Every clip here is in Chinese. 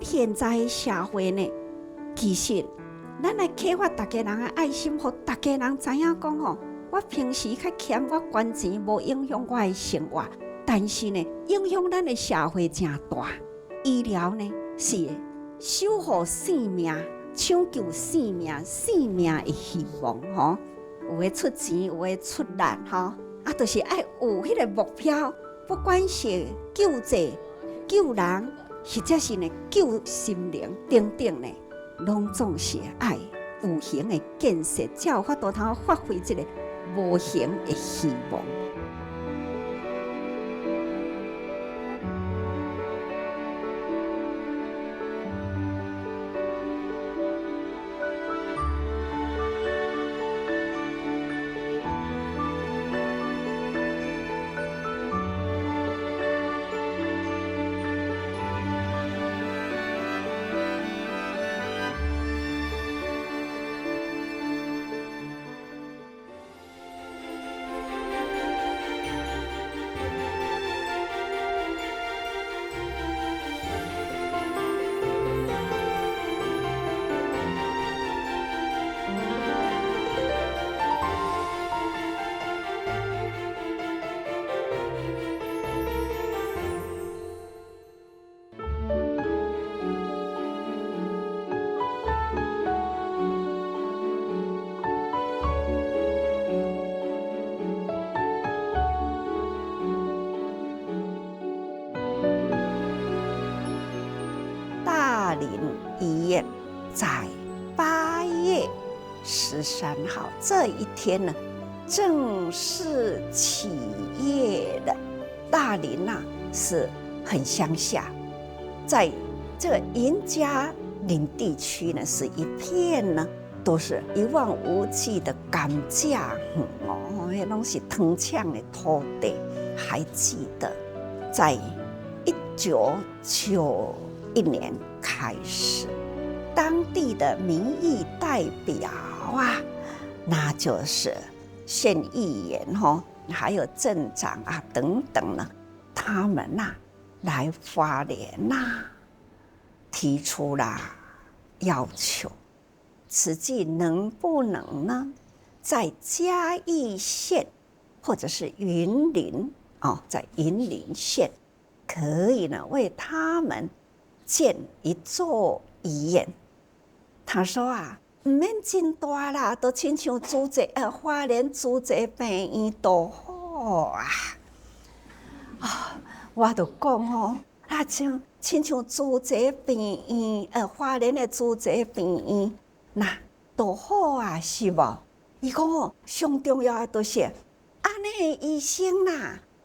现在的社会呢，其实咱来启发大家人的爱心，互大家人知影讲吼，我平时较欠我捐钱，无影响我的生活，但是呢，影响咱的社会真大。医疗呢是守护生命、抢救生命、生命的希望吼。有诶出钱，有诶出力吼，就是爱有迄个目标，不管是救济、救人，或者是呢救心灵等等呢，拢总是爱有形的建设，才有法度通发挥这个无形的希望。大林医院在8月13号这一天呢，正式起业了。大林是很乡下，在这个云嘉林地区呢，是一片呢都是一望无际的甘蔗园哦，那拢是藤呛的土地。还记得在1991年开始，当地的民意代表那就是县议员还有镇长等等呢，他们来花莲提出了要求，实际能不能呢，在嘉义县或者是云林在云林县可以呢为他们建一座医院。他说唔免真大啦，都亲像租一花莲租一病院都好我就讲亲像租一病院，花莲的租一病院，那都好是无？伊讲上重要的就是安尼的医生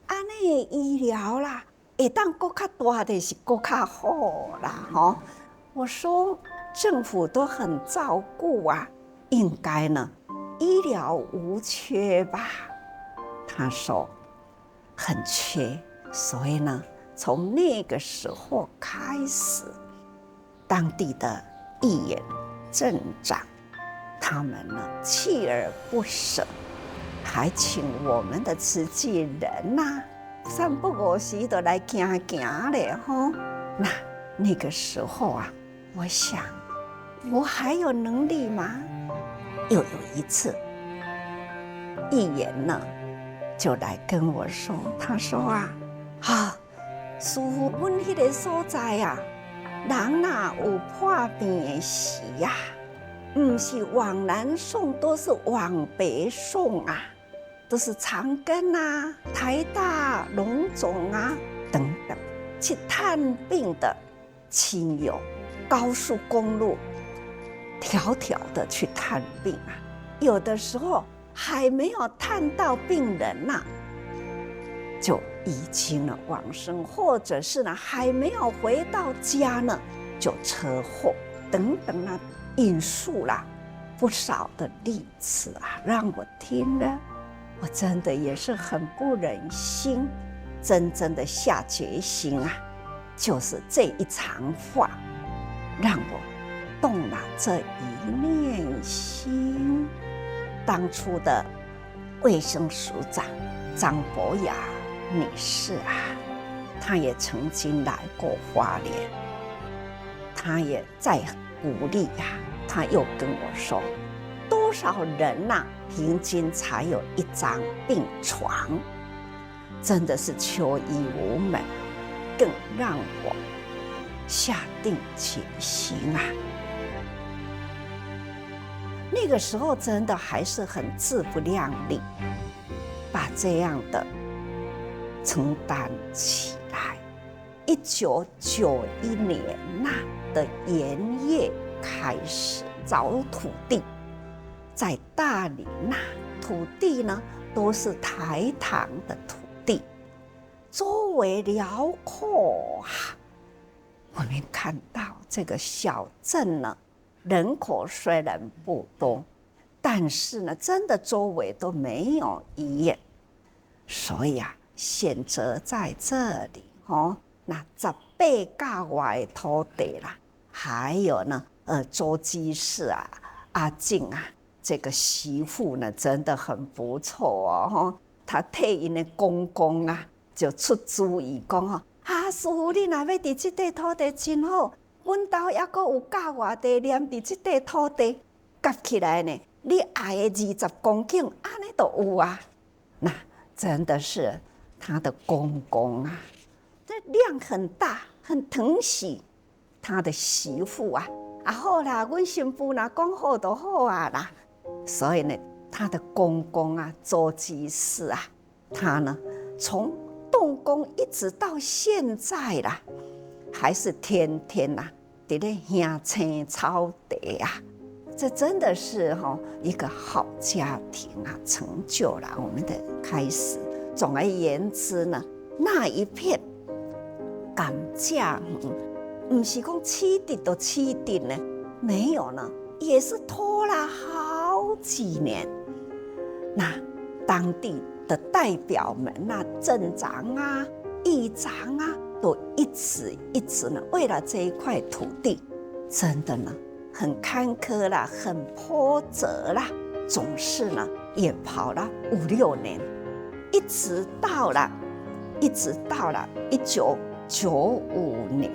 安尼的医疗会当更较大的是更较好啦我说政府都很照顾应该呢医疗无缺吧？他说很缺，所以呢从那个时候开始，当地的议员、镇长他们呢锲而不舍，还请我们的慈济人3不5时就来行行咧那个时候我想我还有能力吗？又有一次，议员呢就来跟我说，他说师父，阮迄个所在人有破病的时不是往南送，都是往北送都是长庚台大、荣总等等去探病的亲友，高速公路条条的去探病有的时候还没有探到病人就已经了往生，或者是还没有回到家呢，就车祸等等引述不少的例子让我听了，我真的也是很不忍心，真正的下决心就是这一场话，让我动了这一念心。当初的卫生署长张博雅女士她也曾经来过花莲，他也在鼓励呀，他又跟我说，多少人呐，平均才有一张病床，真的是求医无门，更让我下定决心啊。那个时候真的还是很自不量力，把这样的承担起来。1991年的元月开始找土地，在大林土地呢都是台糖的土地，周围辽阔啊。我们看到这个小镇呢，人口虽然不多，但是呢，真的周围都没有医院，所以选择在这里那18甲外的土地啦，还有呢，周居士阿静这个媳妇呢，真的很不错她替因的公公就出主意讲师父，你若要伫这块土地真好，阮家还阁有甲外地连伫这块土地夹起来呢，你爱的20公顷，安尼都有啊。那真的是他的公公这量很大，很疼惜他的媳妇好啦，阮新妇若讲好就好啦。所以呢，他的公公周居士他呢从动工一直到现在啦，还是天天在那乡青草地这真的是一个好家庭成就了我们的开始。总而言之呢，那一片甘蔗不是讲起地就起地呢，没有呢，也是拖了好几年。那当地的代表们镇长议长都一直呢，为了这一块土地，真的呢很坎坷啦，很波折啦，总是呢也跑了5、6年，一直到了1995年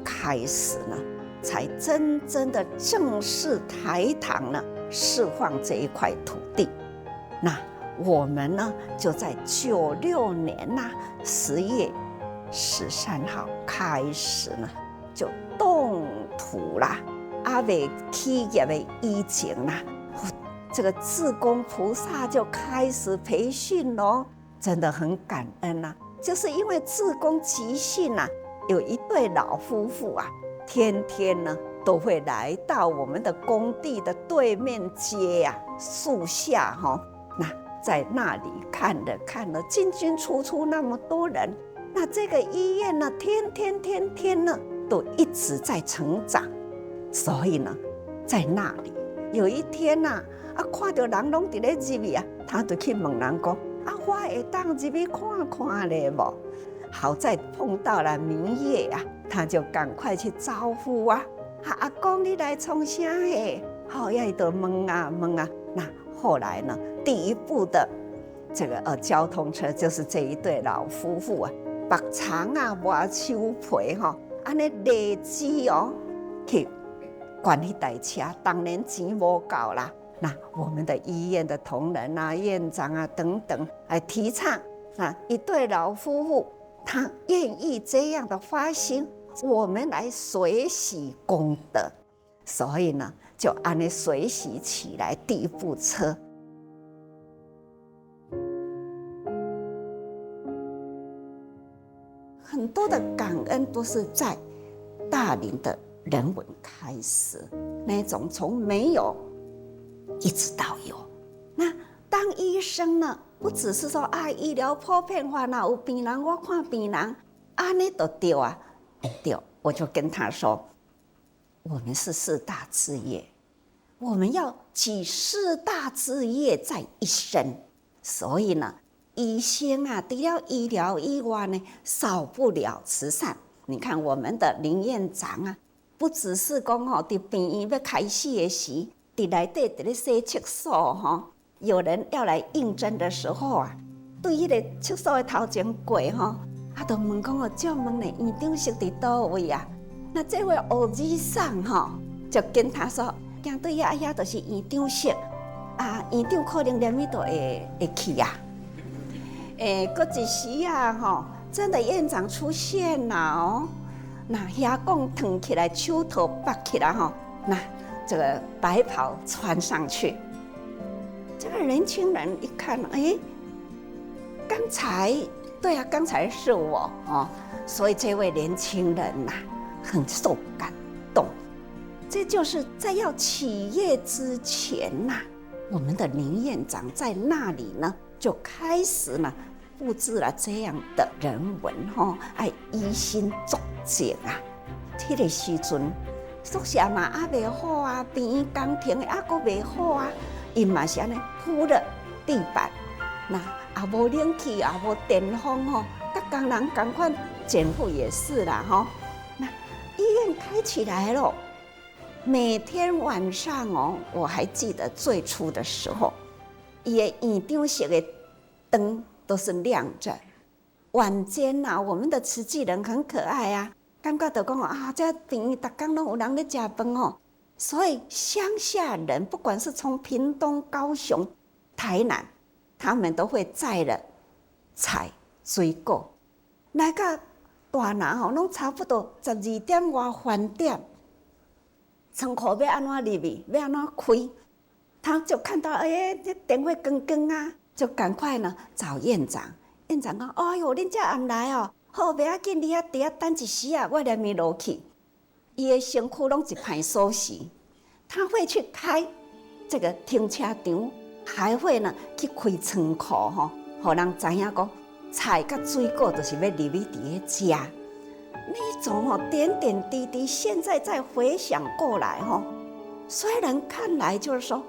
开始呢，才真正的正式台糖呢释放这一块土地。那我们呢就在96年10月13号开始呢就动土啦，未起业的以前这个志工菩萨就开始培训咯，真的很感恩就是因为志工集训有一对老夫妇天天呢都会来到我们的工地的对面街树下那在那里看了进进出出那么多人，那这个医院呢天天呢都一直在成长。所以呢在那里有一天看到人拢在那入去他就去问人讲我会当入去看看咧无？好在碰到了明月他就赶快去招呼阿公你来创啥嘿？也就问那后来呢，第一部的这个交通车就是这一对老夫妇白肠抹手皮安尼累积去管理台车，当然钱无够啦。那我们的医院的同仁院长等等来提倡一对老夫妇他愿意这样的发心，我们来随喜功德，所以呢就按呢随喜起来第一部车。很多的感恩都是在大林的人文开始，那种从没有一直到有。那当医生呢，不只是说医疗普遍化有病人我看病人，安尼就对对，我就跟他说，我们是4大志业，我们要举4大志业在一身，所以呢，医生除了医疗以外呢，少不了慈善。你看我们的林院长不只是讲在病院要开始的时，在内底在咧洗厕所有人要来应征的时候对迄个厕所的头前过就问讲借问呢，院长是伫倒位那这位欧医生就跟他说，行对遐就是院长室啊，院长可能连伊都会去啊。过一时真的院长出现了那遐讲腾起来，手头拔起来那这个白袍穿上去。这个年轻人一看，刚才是我所以这位年轻人很受感动。这就是在要起业之前我们的林院长在那里呢，就开始呢布置了这样的人文依心作景那个时阵宿舍嘛未好啊，边工程阁未好啊，因嘛是安尼铺了地板，那也无冷气，也无电风甲工人同款，减负也是啦那医院开起来了，每天晚上我还记得最初的时候，伊的院长室的灯都是亮着。晚间我们的慈济人很可爱啊，感觉到讲这病院每天都有人在吃饭所以乡下人不管是从屏东、高雄、台南，他们都会载了菜、水果来到大南拢差不多12点外饭店，仓库要安怎入去，要安怎开，他就看到这电话光光啊，就赶快呢找院长。院长讲：“哎呦，恁这暗来好不要紧，你伫遐等一时我连咪落去。”伊的身躯拢一排锁匙，他会去开这个停车场，还会呢去开仓库互人知影讲菜甲水果就是要入去伫遐食。那种点点滴滴，现在再回想过来虽然看来就是说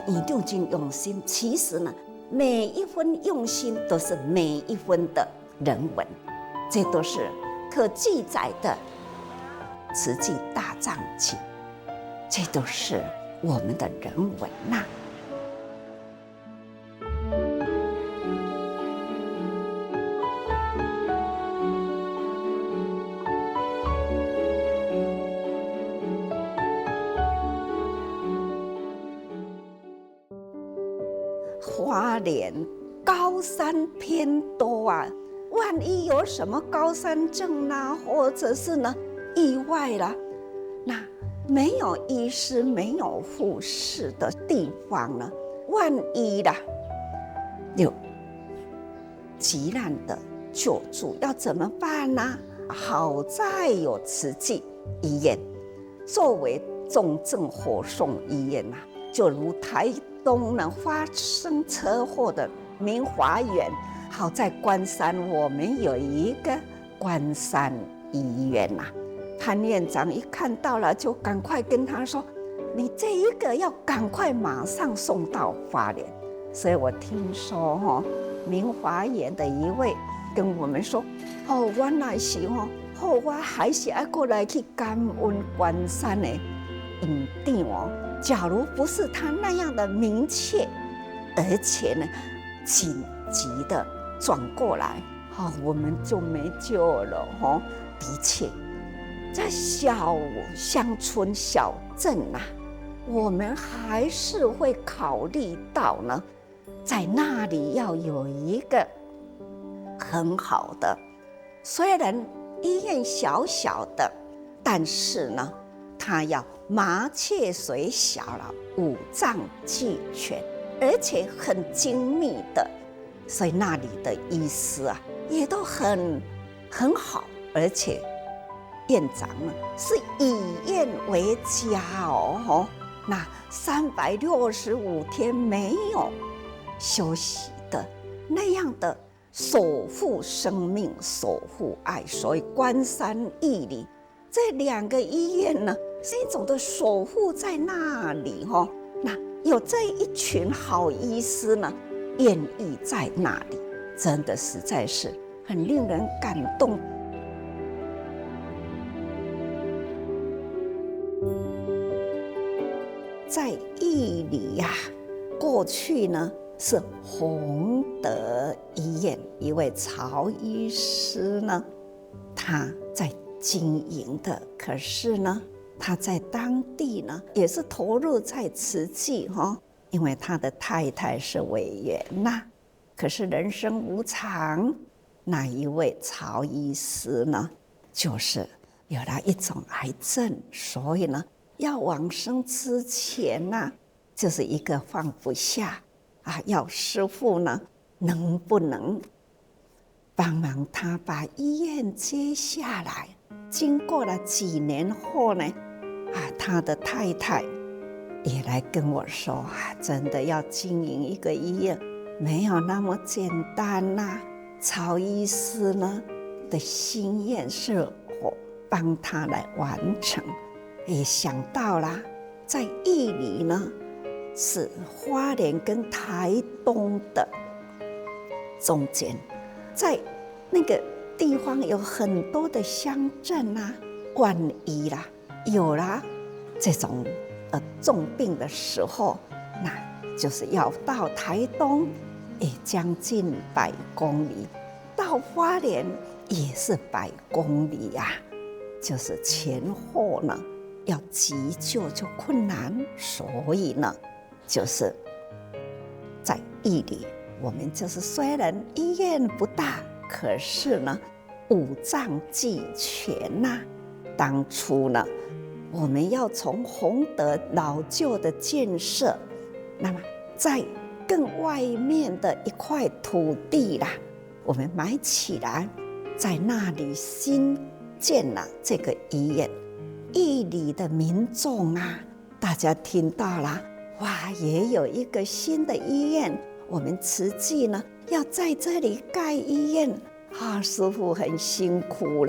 院长真用心，其实呢，每一分用心都是每一分的人文，这都是可记载的慈济大藏经，这都是我们的人文花莲高山偏多万一有什么高山症或者是呢意外啦，那没有医师、没有护士的地方呢，万一啦有急难的救助要怎么办呢？好在有慈济医院作为重症护送医院就如台东呢发生车祸的明华园，好在关山我们有一个关山医院潘院长一看到了，就赶快跟他说：“你这一个要赶快马上送到花莲。”所以我听说明华园的一位跟我们说：“原来是我还是要过来去感恩关山的院长假如不是他那样的明确，而且呢紧急的转过来，我们就没救了的确，在小乡村小镇我们还是会考虑到呢，在那里要有一个很好的，虽然医院小小的，但是呢它要麻雀虽小了，五脏俱全，而且很精密的，所以那里的医师也都很好，而且院长呢是以院为家那365天没有休息的那样的守护生命、守护爱，所以关山义里这2个医院呢是一种的守护在那里那有这一群好医师呢愿意在那里，真的实在是很令人感动。在义里过去呢是弘德医院一位曹医师呢，他在经营的。可是呢，他在当地呢也是投入在慈济因为他的太太是委员可是人生无常，那一位曹医师呢，就是有了一种癌症，所以呢，要往生之前就是一个放不下要师父呢，能不能帮忙他把医院接下来？经过了几年后呢，他的太太也来跟我说真的要经营一个医院，没有那么简单曹医师呢的心愿是我帮他来完成，也想到了在义里呢是花莲跟台东的中间，在那个地方有很多的乡镇万一有了这种重病的时候，那就是要到台东也将近100公里，到花莲也是100公里就是前后呢要急救就困难，所以呢就是在义里，我们就是虽然医院不大，可是呢五脏俱全当初呢我们要从弘德老旧的建设，那么在更外面的一块土地我们买起来，在那里新建了这个医院。义里的民众大家听到了，哇，也有一个新的医院，我们慈济呢要在这里盖医院师父很辛苦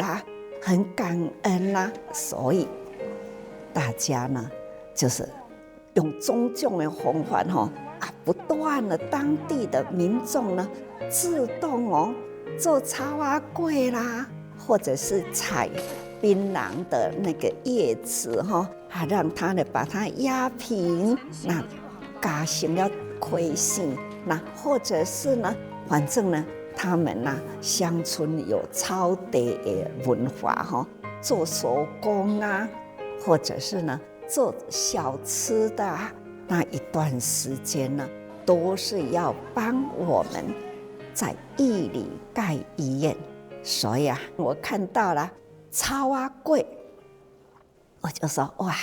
很感恩所以大家呢就是用种种的方法不断的当地的民众呢自动做草仔粿或者是采槟榔的那个叶子让它呢把它压平，那加成了亏性，那或者是呢反正呢他们乡村有草地的文化做手工或者是呢做小吃的那一段时间呢都是要帮我们在义里盖医院。所以我看到了草仔粿，我就说哇，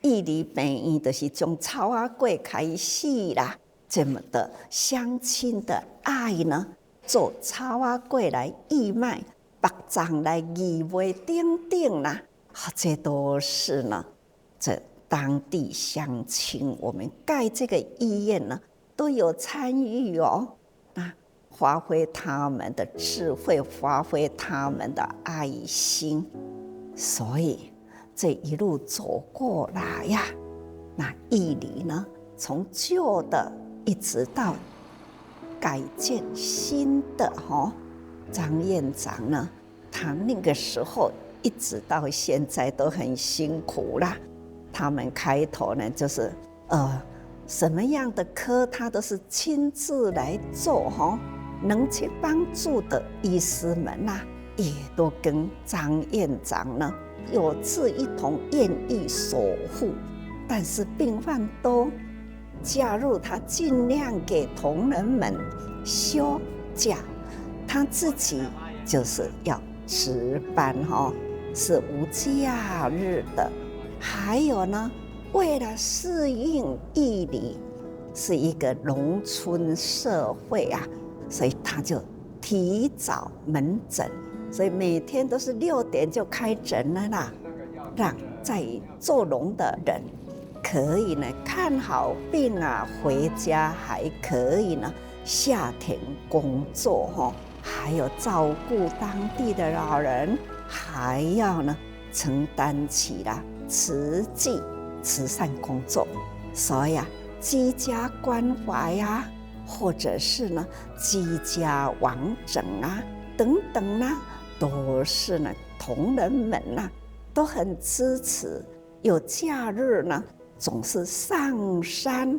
义里病院就是从草仔粿开始这么的乡亲的爱呢，做草仔粿来义卖，白粽来义卖等等这都是呢这当地乡亲，我们盖这个医院呢都有参与发挥他们的智慧，发挥他们的爱心，所以这一路走过来那义里呢从旧的一直到改建新的张院长呢，他那个时候一直到现在都很辛苦他们开头呢就是什么样的科他都是亲自来做能去帮助的医师们也都跟张院长呢有志一同，愿意守护。但是病患都加入他，尽量给同仁们休假，他自己就是要值班是无假日的。还有呢，为了适应义里是一个农村社会所以他就提早门诊，所以每天都是6点就开诊了让在做农的人可以呢看好病回家还可以呢下田工作还有照顾当地的老人，还要呢承担起了慈济慈善工作，所以居家关怀或者是呢居家往诊等等都是呢同仁们都很支持。有假日呢总是上山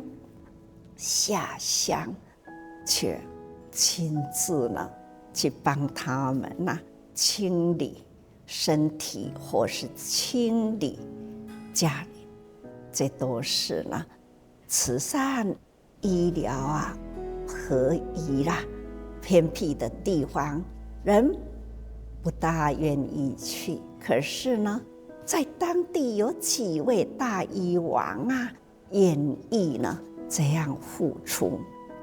下乡去亲自呢去帮他们清理身体或是清理家里，这都是呢慈善医疗啊合一啦。偏僻的地方人不大愿意去，可是呢在当地有几位大医王啊愿意呢这样付出，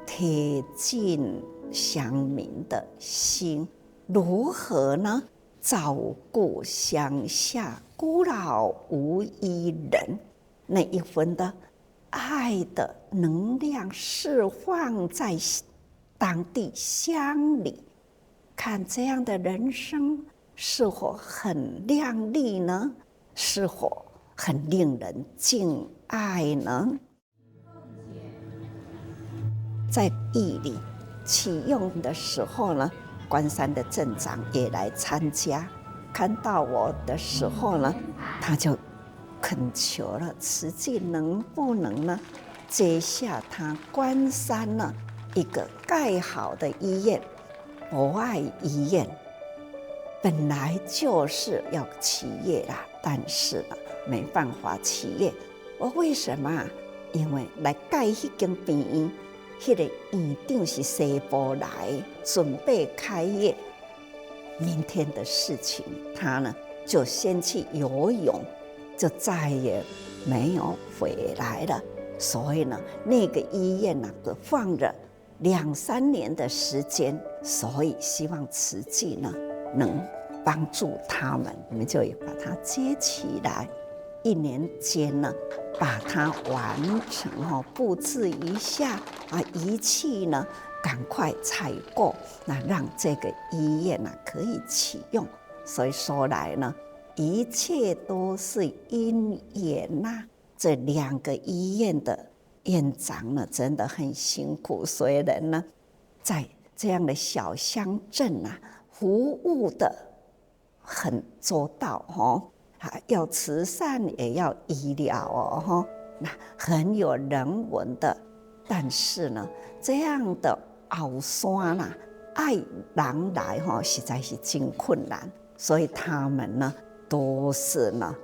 贴近乡民的心，如何呢照顾乡下孤老无依人，那一份的爱的能量释放在当地乡里，看这样的人生是否很亮丽呢？是否很令人敬爱呢？在义里启用的时候呢，关山的镇长也来参加，看到我的时候呢，他就恳求了慈济能不能呢接下他关山呢一个盖好的医院，博爱医院本来就是要起业啦，但是呢没办法起业。我为什么啊？因为来盖迄间病院，迄个院长是西部来，准备开业。明天的事情，他呢就先去游泳，就再也没有回来了。所以呢，那个医院呢，就放了2、3年的时间。所以希望慈济呢能帮助他们，我们就也把它接起来。1年间呢，把它完成布置一下啊，仪器呢赶快采购，那让这个医院呢可以启用。所以说来呢，一切都是因缘呐。这2个医院的院长呢，真的很辛苦。虽然呢，在这样的小乡镇啊，服务的很周到要慈善也要医疗那很有人文的。但是呢，这样的后山啦，爱人来实在是真困难。所以他们呢，都是呢，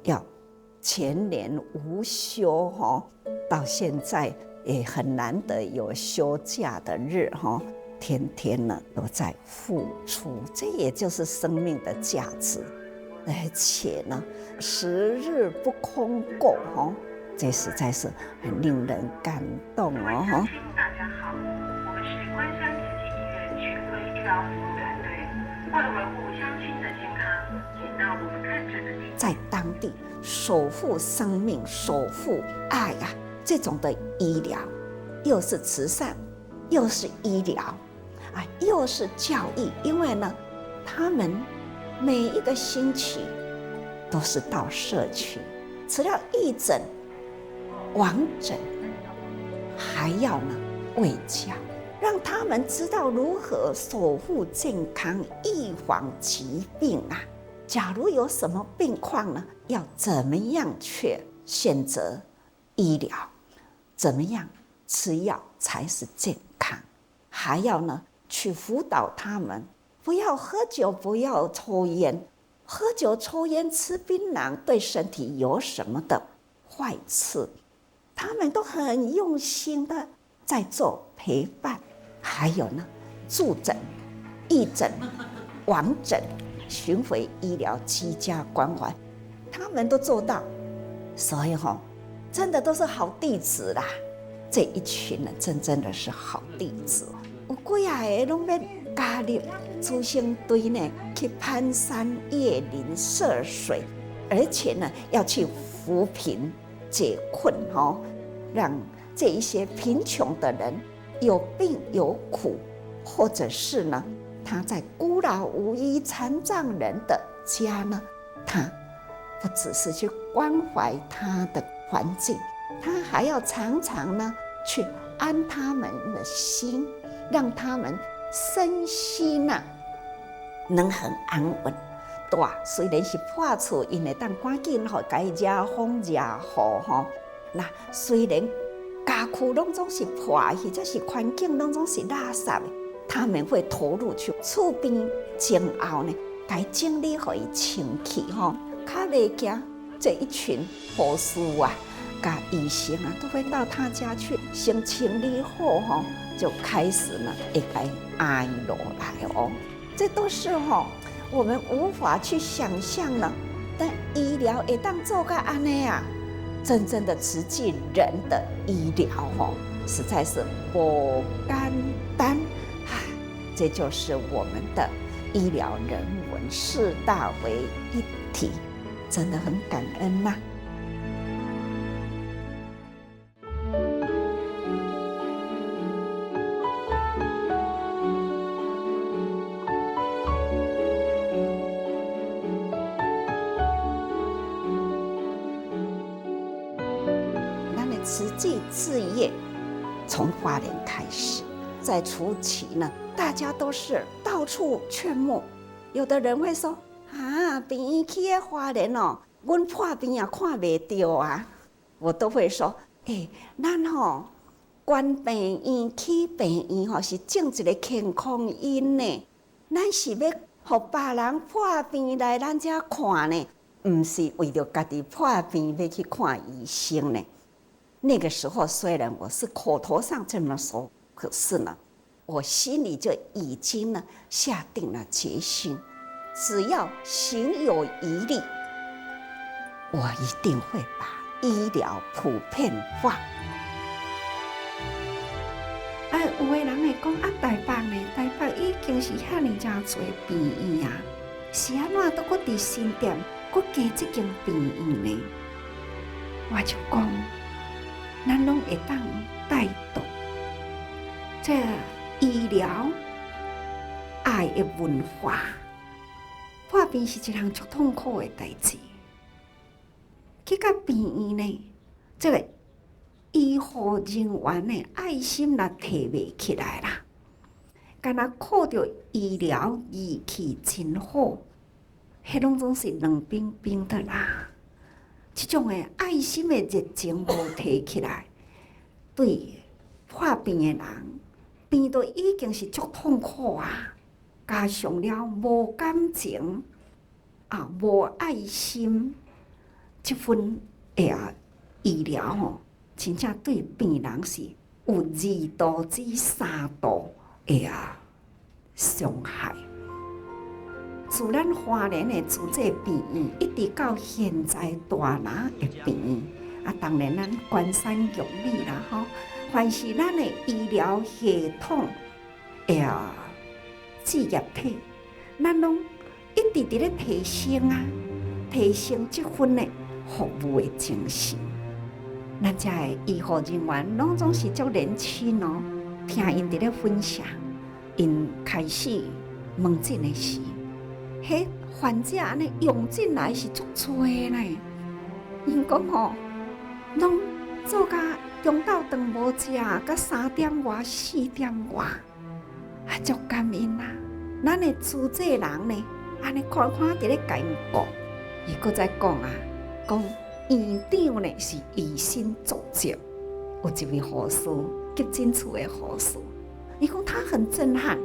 要全年无休到现在也很难得有休假的日天天呢都在付出，这也就是生命的价值。而且呢，时日不空过这实在是很令人感动大家好，我们是关山慈济医院权威医疗服务团队，为了维护乡亲的健康，请到我们看诊的地方，在当地守护生命、守护爱啊，这种的医疗，又是慈善，又是医疗啊，又是教育。因为呢，他们每一个星期都是到社区，除了义诊、往诊，还要呢卫教，让他们知道如何守护健康、预防疾病啊。假如有什么病况呢，要怎么样去选择医疗，怎么样吃药才是健康，还要呢去辅导他们，不要喝酒，不要抽烟。喝酒、抽烟、吃槟榔对身体有什么的坏处？他们都很用心的在做陪伴。还有呢，助诊、义诊、往诊、巡回医疗、居家关怀，他们都做到。所以真的都是好弟子啦。这一群人真的是好弟子。有几啊个拢要加入助生队呢，去攀山越岭涉水，而且呢要去扶贫解困让这一些贫穷的人有病有苦，或者是呢他在孤老无依残障人的家呢，他不只是去关怀他的环境，他还要常常呢去安他们的心，让他们身心能很安稳。对，虽然是破厝，因会当赶紧该遮风遮雨那虽然家区拢总是破，或者是环境拢总是垃圾的，他们会投入去厝边前后呢，该整理互伊清气吼，较袂惊这一群护士啊、甲医生啊，都会到他家去，先清理好吼，就开始呢，会该挨落来哦。这都是我们无法去想象呢。但医疗会当做到安尼啊，真正的慈济人的医疗实在是不简单。这就是我们的医疗人文四大为一体，真的很感恩呐。慈济志业从花莲开始，在初期呢，大家都是到处劝募。有的人会说：“啊，病院去的花莲阮破病也看袂到啊。”我都会说：“咱关病院去病院是种一个健康因呢，咱是要互别人破病来咱遮看呢，唔是为着家己破病要去看医生呢。”那个时候，虽然我是口头上这么说，可是呢，我心里就已经呢下定了决心，只要行有余力，我一定会把医疗普遍化。有的人会讲台北呢，台北已经是遐尼真多病院啊，是安怎都搁伫新店，搁加这间病院呢？我就讲。咱拢会当带动这医疗爱的文化。破病是一项足痛苦的代志，去到病院呢，这个医护人员的爱心也提袂起来啦。敢若靠着医疗仪器真好，迄拢总是冷冰冰的啦。这种的爱心的热情无提起来，对破病的人，病都已经是足痛苦啊！加上了无感情无爱心，这份医疗真正对病人是有2度至3度的伤害。自咱花莲的自济病院，一直到现在大拿的病院当然咱关山用力啦凡是咱的医疗系统事业体，咱拢一直伫咧提升提升这份的服务的精神。咱遮的医护人员拢总是足年轻听因伫咧分享，因开始问诊的时。患者安尼用进来是足多呢，因讲拢做甲中昼顿无食，甲3点外、4点外，足感恩啦。咱的主治人呢，安尼看看伫咧甲因讲，伊搁再讲讲院长呢是以身作则，有一位护士，急诊处的护士，伊讲他很震撼，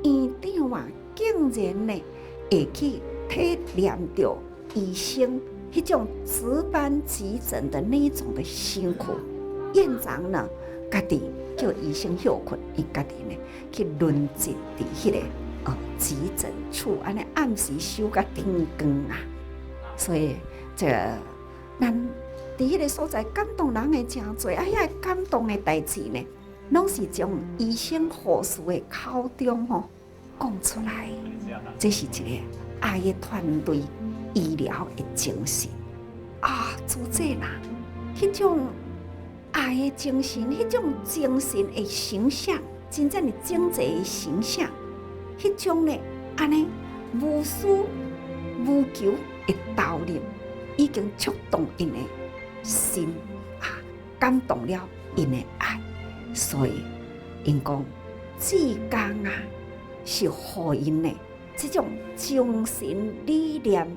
院长竟然呢。会去体谅到医生迄种值班急诊的那种的辛苦，院长呢，家己叫医生休困，伊家己呢去轮值伫迄个急诊处，安尼暗时守到天光啊。所以这咱伫迄个所在感动人的真多，遐感动的代志呢，拢是从医生护士的口中讲出来，这是一个爱的团队医疗的精神主治啦，迄种爱的精神，迄种精神的形象，真正的整齐的形象，迄种呢，安尼无私无求的投入，已经触动因的心感动了因的爱，所以因讲志工是互因的这种精神理念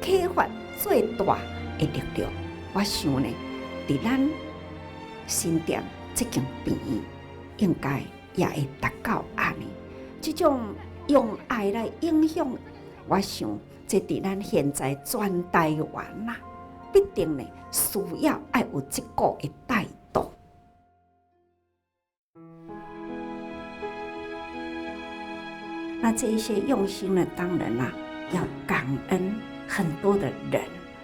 启发最大的力量。我想呢，伫咱新店这间病院，应该也会达到安尼，这种用爱来影响我想这伫咱现在全台湾啦，必定呢需要爱有这个的带动。那这一些用心呢，当然啦，要感恩很多的人，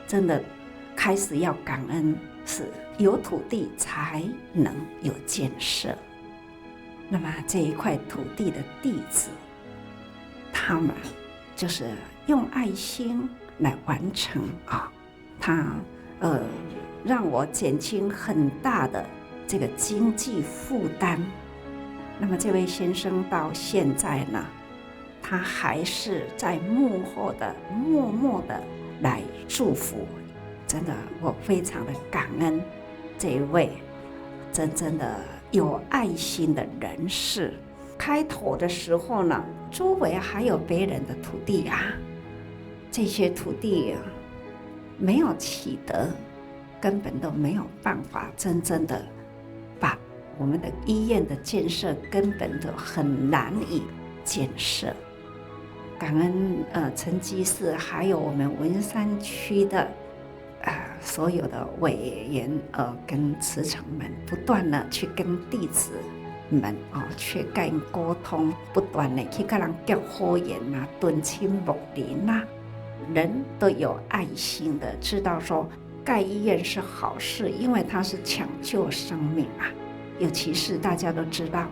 真的开始要感恩，是有土地才能有建设。那么这一块土地的弟子，他们就是用爱心来完成啊，他让我减轻很大的这个经济负担。那么这位先生到现在呢，他还是在幕后的默默的来祝福，真的我非常的感恩这一位真的有爱心的人士。开头的时候呢，周围还有别人的土地啊，这些土地没有起得，根本都没有办法真正的把我们的医院的建设根本都很难以建设。感恩陈基士，还有我们文山区的所有的委员跟慈诚们，不断的去跟弟子们去跟人沟通，不断的去跟人结好缘啊，敦亲睦邻啊，人都有爱心的，知道说盖医院是好事，因为它是抢救生命啊。尤其是大家都知道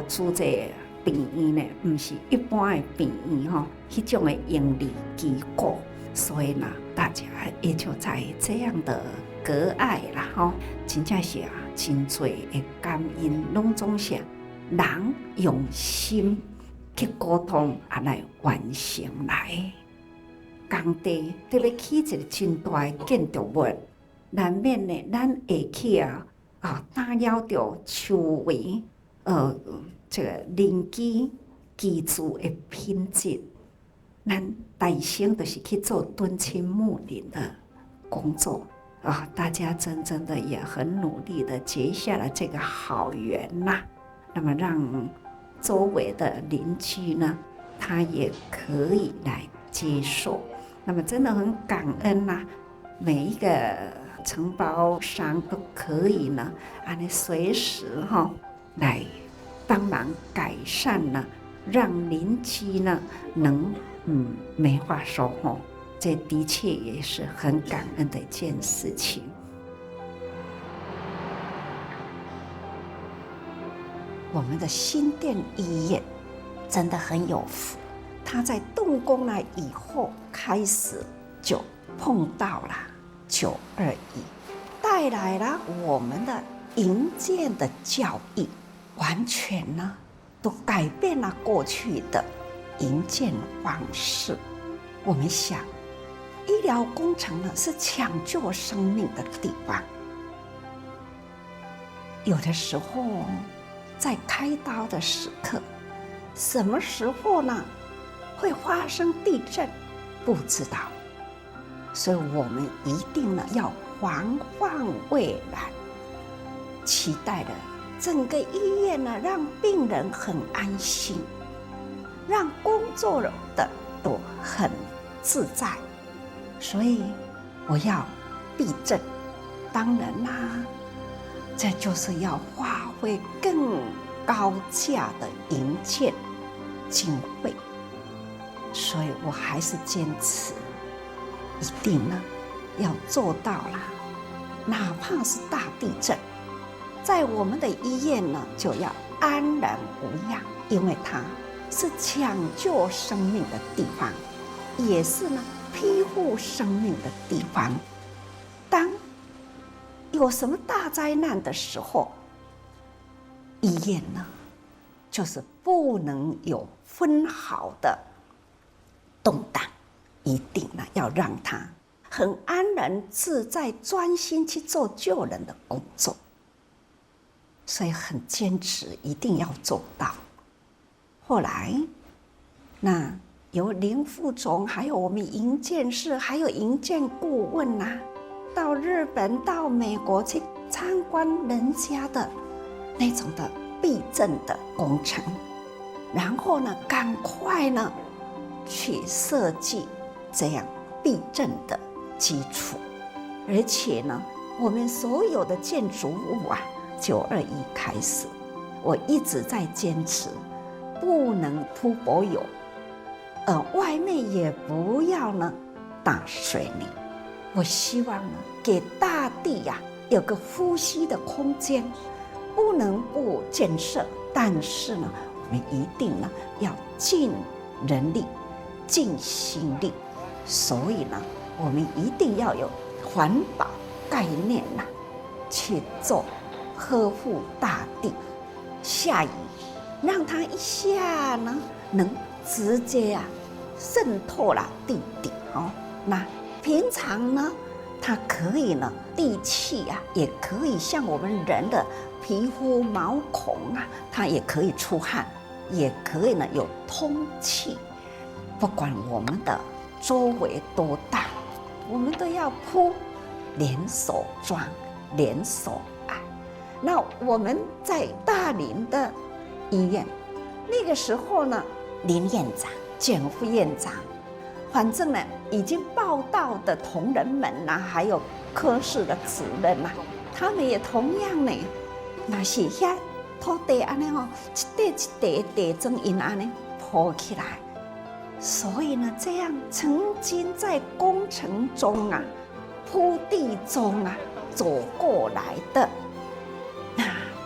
住这病院呢，不是一般的病院那种的盈利机构，所以呢，大家也就在这样的隔碍啦真正是真多的感恩，拢总是人用心去沟通来完成来。工地得要起一个真大的建筑物，难免呢，咱下去打扰到周围这个邻居居住的品质。咱大先就是去做敦亲睦邻的工作大家真的也很努力的结下了这个好缘呐。那么让周围的邻居呢，他也可以来接受。那么真的很感恩呐，每一个承包商都可以呢，随时来帮忙改善呢，让邻居呢能没话说这的确也是很感恩的一件事情。我们的新店医院真的很有福，它在动工了以后开始就碰到了921，带来了我们的营建的教育，完全呢都改变了过去的营建方式。我们想，医疗工程呢是抢救生命的地方，有的时候在开刀的时刻，什么时候呢会发生地震，不知道，所以我们一定呢要防患未然，期待的整个医院呢让病人很安心，让工作的都很自在，所以我要避震。当然啦，这就是要花费更高价的营建经费，所以我还是坚持，一定呢要做到啦。哪怕是大地震，在我们的医院呢就要安然无恙，因为它是抢救生命的地方，也是呢庇护生命的地方。当有什么大灾难的时候，医院呢就是不能有分毫的动荡，一定呢要让它很安然自在，专心去做救人的工作，所以很坚持，一定要做到。后来，那由林副总，还有我们营建室，还有营建顾问到日本、到美国去参观人家的那种的避震的工程，然后呢，赶快呢去设计这样避震的基础。而且呢，我们所有的建筑物啊，921开始，我一直在坚持，不能铺柏油，外面也不要呢打水泥。我希望呢，给大地呀有个呼吸的空间，不能不建设，但是呢，我们一定呢要尽人力、尽心力。所以呢，我们一定要有环保概念呐，去做呵护大地。下雨，让它一下呢，能直接渗透了地底哦。那平常呢，它可以呢，地气也可以像我们人的皮肤毛孔它也可以出汗，也可以呢有通气。不管我们的周围多大，我们都要铺连锁装、连锁爱。那我们在大林的医院，那个时候呢，林院长、简副院长，反正呢已经报道的同仁们还有科室的主任他们也同样呢，那是遐土地安尼一地地砖因安尼铺起来。所以呢，这样曾经在工程中铺地中走过来的，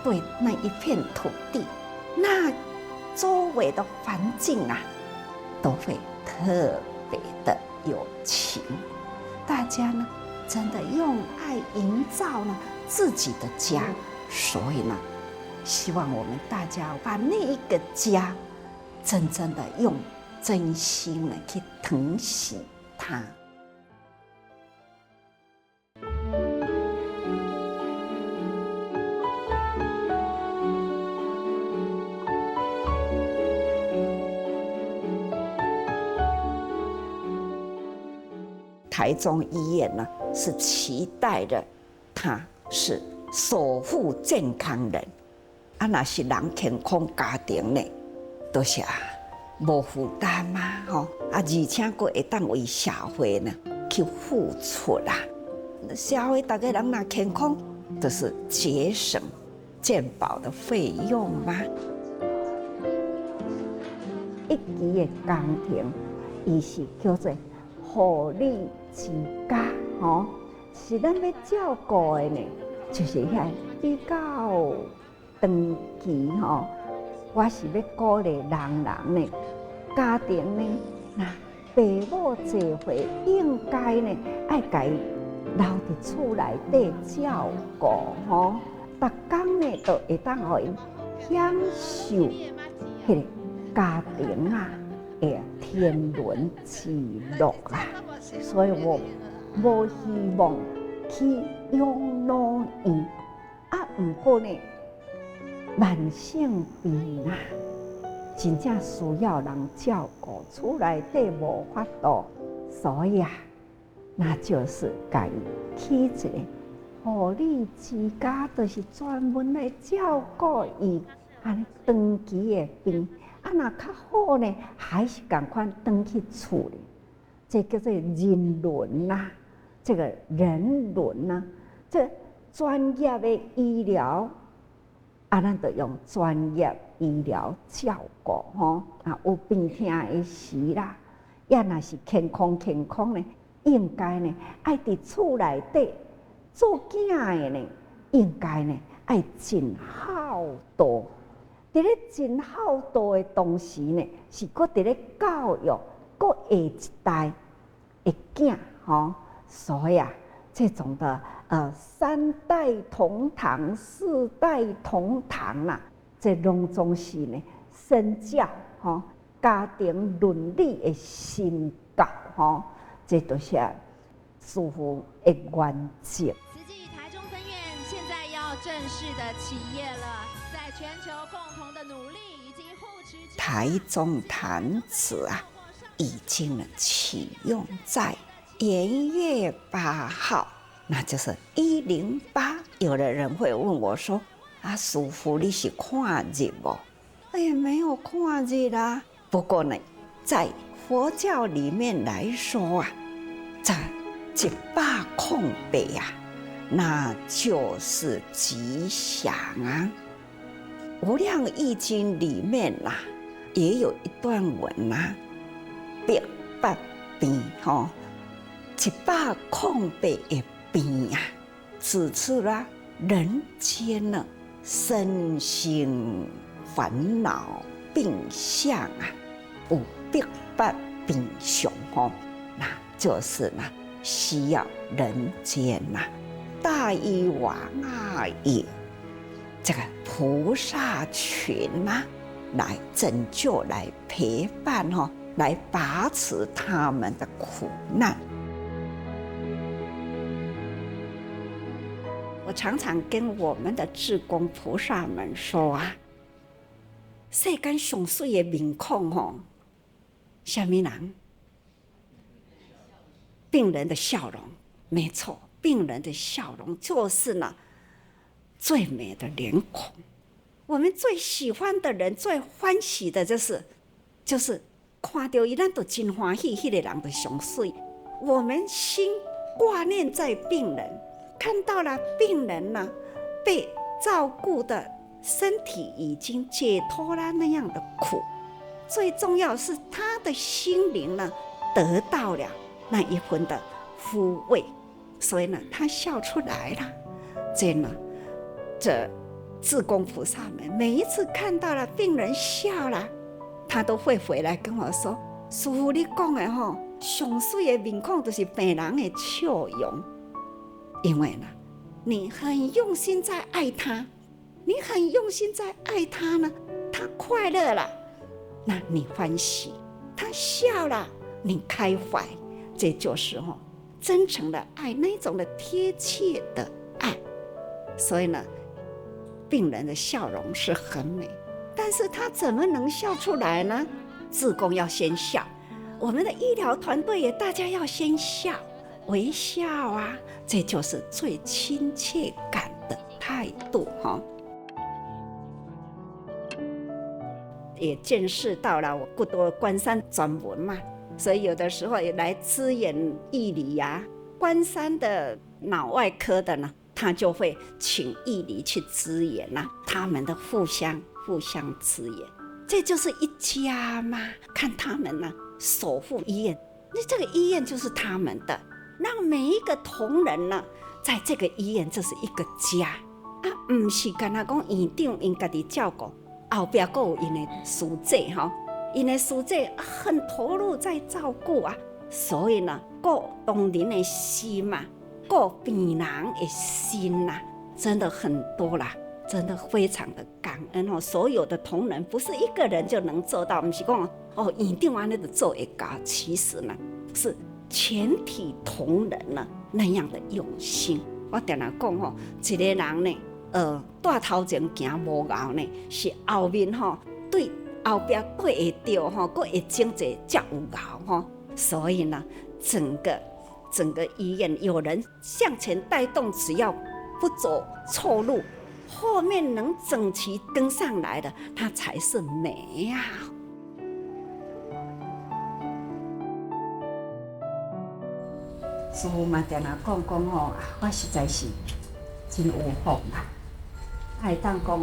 对那一片土地，那周围的环境都会特别的有情。大家呢，真的用爱营造了自己的家，所以呢，希望我们大家把那一个家，真正的用真心的去疼惜它。台中医院呢，是期待的，他是守护健康人。若是人健康家庭呢，都是无负担而且佫会当为社会呢去付出社会大家人若健康，就是节省健保的费用嘛。一期的家庭，伊是叫做护理之家是咱要照顾的呢，就是遐比较长期我是要鼓励人呢，家庭呢，那父母聚会应该呢，爱家留伫厝内底照顾逐工呢都会当互因享受迄个家庭的天伦之乐所以我无希望去养老院不过呢，慢性病真正需要人照顾，厝内底无法度，所以那就是家起一个护理之家，就是专门来照顾伊长期的病。若较好呢，还是赶快回去厝里，这叫做人伦这个人伦这专业的医疗咱就用专业医疗照顾有病痛的时也若是健康呢，应该呢爱伫厝内底做囝的呢，应该呢爱尽孝道。伫咧尽孝道的同时呢，是搁伫咧教育搁下一代的囝所以这种的3代同堂、4代同堂这拢总是呢身教家庭伦理的新教这都是师父的原则。慈济台中分院现在要正式的起业了，在全球共同的努力以及护持台中潭子已经启用在元月8号，那就是108。有的人会问我说：“师父，你是看日不？”也没有看日不过呢，在佛教里面来说啊，这108啊，那就是吉祥啊。无量易经里面啊，也有一段文啊，108变吼，108的变啊，指出了人间呢身心烦恼病相啊，有108变相吼，那就是呢需要人间呐大医王啊也这个菩萨群啊来拯救、来陪伴哈，来拔除他们的苦难。我常常跟我们的志工菩萨们说啊，世间上水的面孔吼，什么人？病人的笑容，没错，病人的笑容就是呢最美的脸孔。我们最喜欢的人，最欢喜的就是看到伊，咱都真欢喜，迄个人就上水。我们心挂念在病人，看到了病人呢被照顾的身体已经解脱了那样的苦，最重要是他的心灵呢得到了那一份的抚慰，所以呢他笑出来了。这志工菩萨们每一次看到了病人笑了，他都会回来跟我说，师父你讲的吼，上水的面孔就是病人的笑容。因为呢你很用心在爱他，你很用心在爱他呢，他快乐了，那你欢喜；他笑了，你开怀。这就是真诚的爱，那种的贴切的爱。所以呢病人的笑容是很美，但是他怎么能笑出来呢？志工要先笑，我们的医疗团队也大家要先笑，微笑啊，这就是最亲切感的态度哈。也见识到了我不多关山专文嘛，所以有的时候也来支援义理呀，关山的脑外科的呢，他就会请义理去支援呐，他们的互相支援，这就是一家嘛。看他们呢守护医院，那这个医院就是他们的，让每一个同仁呢，在这个医院这是一个家啊，不是干那讲院长因家己照顾，后边还有因的师姐哈，因的师姐很投入在照顾啊，所以呢，顾同仁的心嘛。顾病人的心啊，真的很多啦，真的非常的感恩哦。所有的同仁不是一个人就能做到，不是讲院长安尼就做会到，其实呢是全体同仁呢那样的用心。我常常讲一个人呢，带头前行无后呢，是后面对后边对会到佫会整齐才有后所以呢，整个医院有人向前带动，只要不走错路，后面能整齐跟上来的，它才是美呀。师父嘛常常讲我实在是真有福啦，会当讲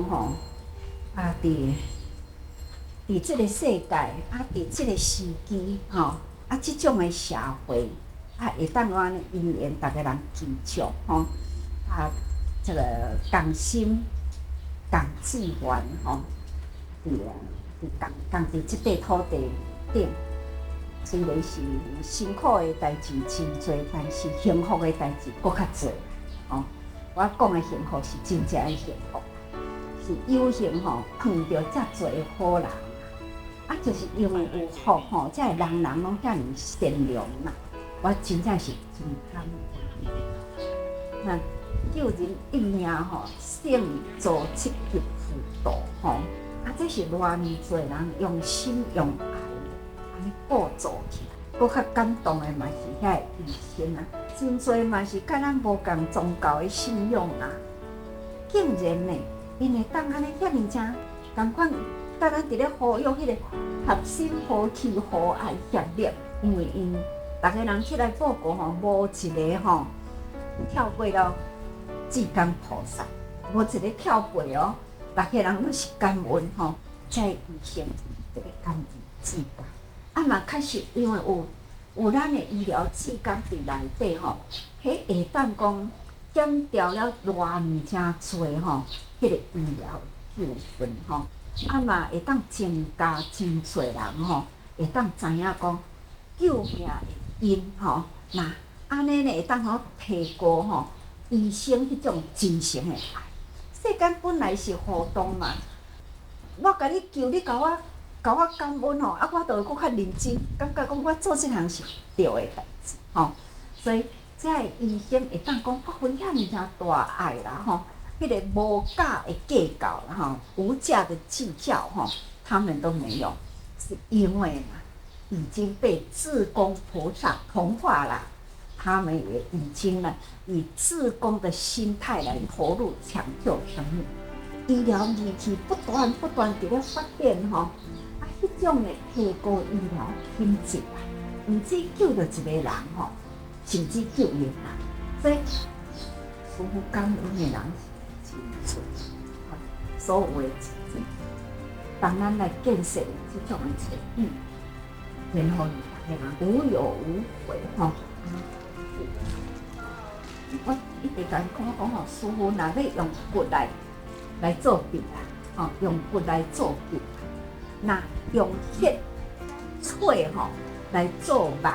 伫这个世界伫这个时机这种的社会。会当有安尼因缘，大家人记住这个同心、同志愿伫这块土地顶，虽然是辛苦的代志真多，但是幸福的代志搁较多我讲的幸福是真正的幸福，是有幸碰到遮多的好人就是因为有福才会人人拢遮尔善良嘛。我真正是真感恩。那救人一命胜造7级浮屠这是偌尔多人用心用爱安尼构造起来。搁较感动的嘛是遐医生真多嘛是甲咱无共宗教的信仰竟然呢，因会当安尼遐尔正共款当然伫咧呼吁迄个合心、和气、和爱、协力，因为大家人起来报告吼，无一个吼跳过了至甘菩萨，无一个跳过哦，大家人都是感恩吼，才会完成这个甘义至甘。啊嘛，确实因为有咱的医疗志工伫内底吼，迄会当讲减掉了偌物真多吼，迄个医疗纠纷吼，啊嘛会当增加真多人吼，会当知影讲救命的因吼，那安尼呢会当好提高吼医生迄种真诚的爱。世间本来是互动嘛，我甲你救，你甲我感恩吼，啊，我就会搁较认真，感觉讲我做即项是对的代志吼。所以，这个医生会当讲，我分享真大爱啦吼，迄个无价的计较啦吼，无价的计较吼，他们都没有，是因为嘛，已经被自公菩萨同化了，他们也已经呢以自公的心态来投入抢救生命。医疗仪器不断伫咧发展吼。迄种的提高医疗品质啊，毋止救着一个人吼，甚至救命人。所以，似乎感恩的人是真多，所有的事情，当咱来建设这种的场域，然后大家人无有无悔吼。我一直甲讲吼，似乎若要用骨来做病啊，吼，用骨来做病。那用血脆吼来做肉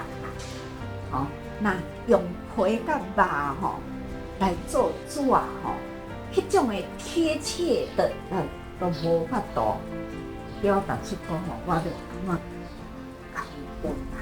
吼，那用皮甲肉吼来做纸吼，迄种的贴切的都无法度表达出讲吼，我就感觉感恩。